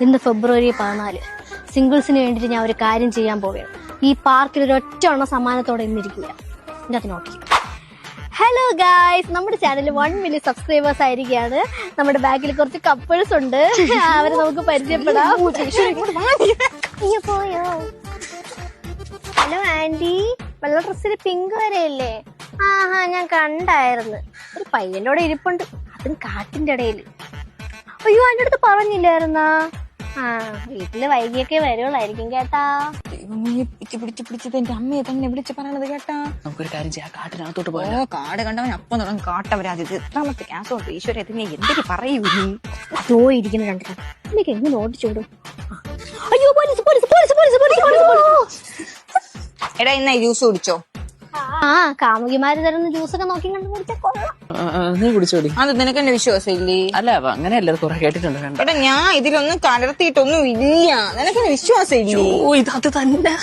ഇന്ന് ഫെബ്രുവരി 14 സിംഗിൾസിന് വേണ്ടിയിട്ട് ഞാൻ ഒരു കാര്യം ചെയ്യാൻ പോവുകയാണ്. ഈ പാർക്കിൽ ഒരൊറ്റ സമ്മാനത്തോടെ ഇന്നിരിക്കുക. എൻ്റെ അത് നോക്കി. ഹലോ ഗായ്സ്, നമ്മുടെ ചാനലിൽ 1 മില്യൺ സബ്സ്ക്രൈബേഴ്സ് ആയിരിക്കുകയാണ്. നമ്മുടെ ബാക്കിൽ കുറച്ച് കപ്പിൾസ് ഉണ്ട്, അവരെ നമുക്ക് പരിചയപ്പെടാം. പോയോ? ഹലോ ആന്റി, വെള്ള ഡ്രസ്സിൽ പിങ്ക് വരെയല്ലേ? ആഹാ, ഞാൻ കണ്ടായിരുന്നു. ഒരു പയ്യന്റെ കൂടെ ഇരിപ്പുണ്ട്, അതും കാട്ടിന്റെ ഇടയിൽ. അയ്യോ, അതിന്റെ അടുത്ത് പറഞ്ഞില്ലായിരുന്നാ? ആ, വീട്ടില് വൈകിയൊക്കെ വരുള്ളായിരിക്കും കേട്ടാ. പിടിച്ചത് എന്റെ അമ്മയെ തന്നെ വിളിച്ച് പറയണത് കേട്ടാ. നമുക്കൊരു കാര്യം ചെയ്യാം, കാട്ടിനകത്തോട്ട് പോയാലോ? കാട് കണ്ടവൻ അപ്പം തുടങ്ങും കാട്ടവരാത്. എത്രാമത്തെ ക്യാൻസർ ഈശ്വര ഇതിനെ എന്തൊക്കെ പറയൂ. ഇരിക്കുന്ന കണ്ടിട്ടാ എനിക്ക് എങ്ങനെ ഓടിച്ചോടും. അയ്യോ, police police police police police police. എടാ, ഇന്ന ജ്യൂസ് കുടിച്ചോ? ആ, കാമുകിമാര് തരുന്ന ജ്യൂസൊക്കെ നോക്കി കണ്ടു കുടിച്ചാ കൊള്ളാം. നീ കുടിച്ചോടി. അത് നിനക്ക് എന്നെ വിശ്വാസം ഇല്ലേ? അല്ല, അങ്ങനെയല്ല, കുറെ കേട്ടിട്ടുണ്ട്. കണ്ട എടാ, ഞാൻ ഇതിലൊന്നും കലർത്തിയിട്ടൊന്നും ഇല്ല. നിനക്ക് എന്നെ വിശ്വാസം ഇല്ലേ? ഓ, ഇത് അത് തന്നെ.